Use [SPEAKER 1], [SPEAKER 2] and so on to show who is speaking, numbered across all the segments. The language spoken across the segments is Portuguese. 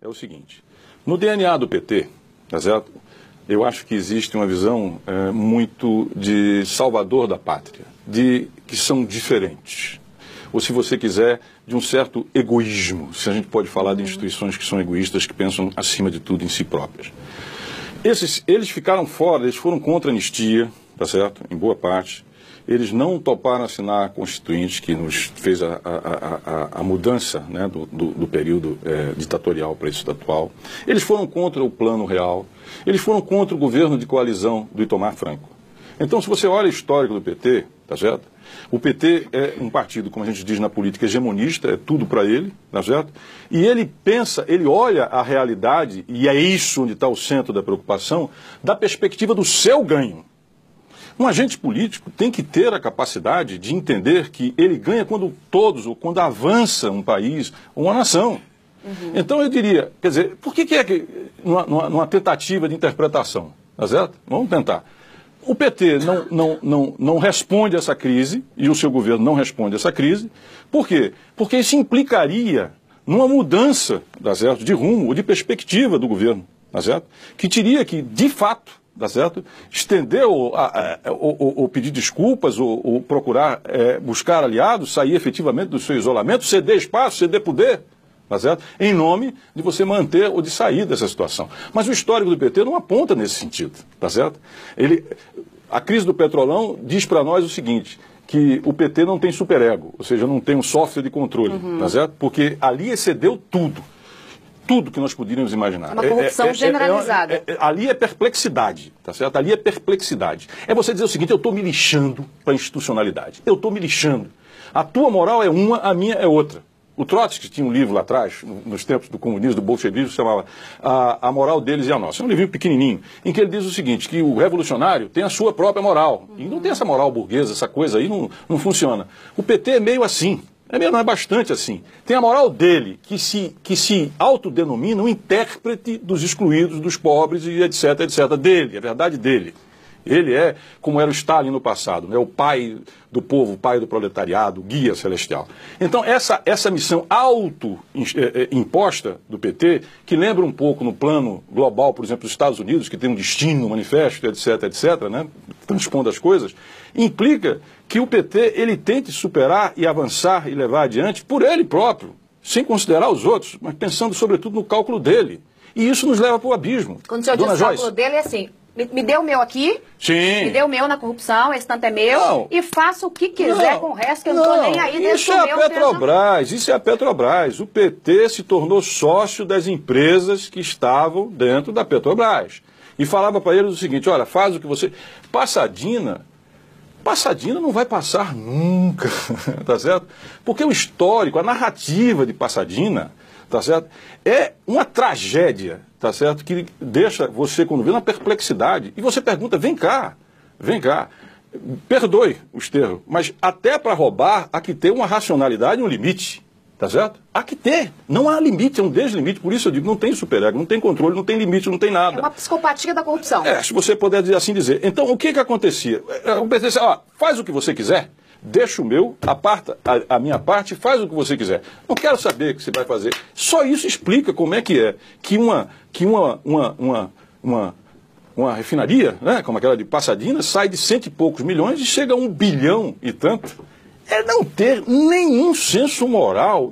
[SPEAKER 1] é o seguinte: no DNA do PT, tá certo? Eu acho que existe uma visão muito de salvador da pátria, de que são diferentes. Ou, se você quiser, de um certo egoísmo, se a gente pode falar de instituições que são egoístas, que pensam acima de tudo em si próprias. Eles ficaram fora, eles foram contra a anistia, tá certo? Em boa parte. Eles não toparam assinar a Constituinte, que nos fez a mudança, né, do período ditatorial para esse atual. Eles foram contra o Plano Real. Eles foram contra o governo de coalizão do Itamar Franco. Então, se você olha o histórico do PT, tá certo? O PT é um partido, como a gente diz na política, hegemonista, é tudo para ele, tá certo? E ele pensa, ele olha a realidade, e é isso onde está o centro da preocupação, da perspectiva do seu ganho. Um agente político tem que ter a capacidade de entender que ele ganha quando todos, ou quando avança um país ou uma nação. Então eu diria, quer dizer, por que é que, numa tentativa de interpretação, tá certo? Vamos tentar. O PT não responde a essa crise, e o seu governo não responde a essa crise. Por quê? Porque isso implicaria numa mudança, tá certo, de rumo ou de perspectiva do governo, tá certo? Que teria que, de fato, tá certo, estender ou pedir desculpas, ou procurar buscar aliados, sair efetivamente do seu isolamento, ceder espaço, ceder poder, tá certo? Em nome de você manter ou de sair dessa situação. Mas o histórico do PT não aponta nesse sentido, tá certo? A crise do Petrolão diz para nós o seguinte, que o PT não tem superego, ou seja, não tem um software de controle, tá certo? Porque ali excedeu tudo. Tudo que nós poderíamos imaginar.
[SPEAKER 2] Uma corrupção generalizada.
[SPEAKER 1] Ali é perplexidade, tá certo? Ali é perplexidade. É você dizer o seguinte: eu estou me lixando para a institucionalidade. Eu estou me lixando. A tua moral é uma, a minha é outra. O Trotsky tinha um livro lá atrás, nos tempos do comunismo, do bolchevismo, que se chamava A Moral Deles e a Nossa. É um livrinho pequenininho, em que ele diz o seguinte, que o revolucionário tem a sua própria moral. E não tem essa moral burguesa, essa coisa aí não funciona. O PT é meio assim. Não é bastante assim. Tem a moral dele, que se autodenomina um intérprete dos excluídos, dos pobres e etc, etc. Dele, a verdade dele. Ele é, como era o Stalin no passado, né? O pai do povo, o pai do proletariado, o guia celestial. Então, essa missão auto-imposta do PT, que lembra um pouco no plano global, por exemplo, dos Estados Unidos, que tem um destino, um manifesto, etc, etc, né? Transpondo as coisas, implica que o PT ele tente superar e avançar e levar adiante por ele próprio, sem considerar os outros, mas pensando sobretudo no cálculo dele. E isso nos leva para o abismo.
[SPEAKER 2] Quando o senhor diz o cálculo dele, é assim: me dê o meu aqui,
[SPEAKER 1] sim,
[SPEAKER 2] me dê o meu na corrupção, esse tanto é meu, não, e faça o que quiser com o resto, que eu não estou nem aí.
[SPEAKER 1] Isso é a Petrobras, isso é a Petrobras. O PT se tornou sócio das empresas que estavam dentro da Petrobras. E falava para eles o seguinte: olha, faz o que você... Passadina não vai passar nunca, tá certo? Porque o histórico, a narrativa de Passadina, tá certo? É uma tragédia, tá certo? Que deixa você, quando vê, na perplexidade. E você pergunta: vem cá, perdoe os termos, mas até para roubar há que ter uma racionalidade e um limite, tá certo? Há que ter, não há limite, é um deslimite. Por isso eu digo, não tem superego, não tem controle, não tem limite, não tem nada.
[SPEAKER 2] É uma psicopatia da corrupção.
[SPEAKER 1] Se você puder assim dizer. Então, o que acontecia? O PT disse: ó, faz o que você quiser, deixa o meu, aparta a minha parte, faz o que você quiser. Não quero saber o que você vai fazer. Só isso explica como é que uma refinaria, né, como aquela de Passadina, sai de 100 e poucos milhões e chega a 1 bilhão e tanto. É não ter nenhum senso moral.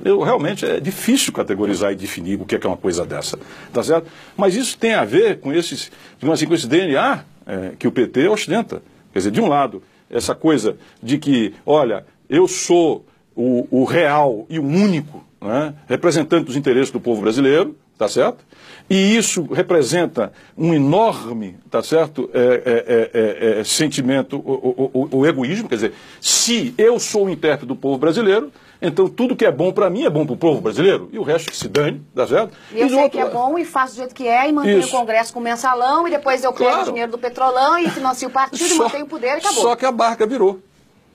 [SPEAKER 1] Eu realmente é difícil categorizar e definir o que é uma coisa dessa, tá certo? Mas isso tem a ver com esse DNA que o PT ostenta. Quer dizer, de um lado, essa coisa de que, olha, eu sou o real e o único, né, representante dos interesses do povo brasileiro, tá certo? E isso representa um enorme, tá certo, sentimento, o egoísmo, quer dizer, se eu sou o intérprete do povo brasileiro, então tudo que é bom para mim é bom para o povo brasileiro, e o resto que se dane, tá certo?
[SPEAKER 2] E eu sei que é bom e faço do jeito que é, e mantenho o Congresso com mensalão, e depois eu pego o dinheiro do Petrolão e financio o partido, e mantenho o poder e acabou.
[SPEAKER 1] Só que a barca virou.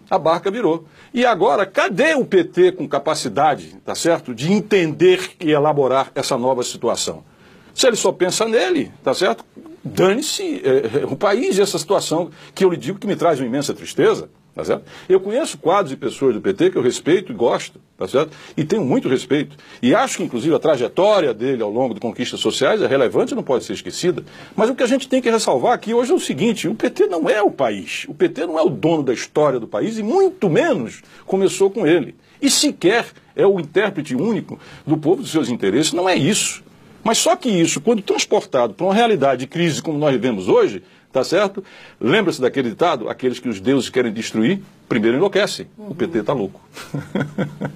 [SPEAKER 1] A barca virou. E agora, cadê o PT com capacidade, tá certo, de entender e elaborar essa nova situação? Se ele só pensa nele, tá certo? Dane-se o país e essa situação que eu lhe digo que me traz uma imensa tristeza. Tá certo? Eu conheço quadros e pessoas do PT que eu respeito e gosto, tá certo? E tenho muito respeito. E acho que, inclusive, a trajetória dele ao longo de conquistas sociais é relevante e não pode ser esquecida. Mas o que a gente tem que ressalvar aqui hoje é o seguinte: o PT não é o país. O PT não é o dono da história do país e muito menos começou com ele. E sequer é o intérprete único do povo dos seus interesses. Não é isso. Mas só que isso, quando transportado para uma realidade de crise como nós vivemos hoje, tá certo? Lembra-se daquele ditado? Aqueles que os deuses querem destruir, primeiro enlouquecem. O PT está louco.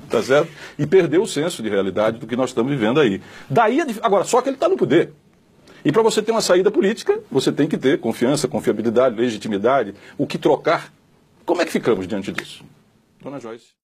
[SPEAKER 1] Tá certo? E perdeu o senso de realidade do que nós estamos vivendo aí. Daí, agora, só que ele está no poder. E para você ter uma saída política, você tem que ter confiança, confiabilidade, legitimidade, o que trocar. Como é que ficamos diante disso? Dona Joyce.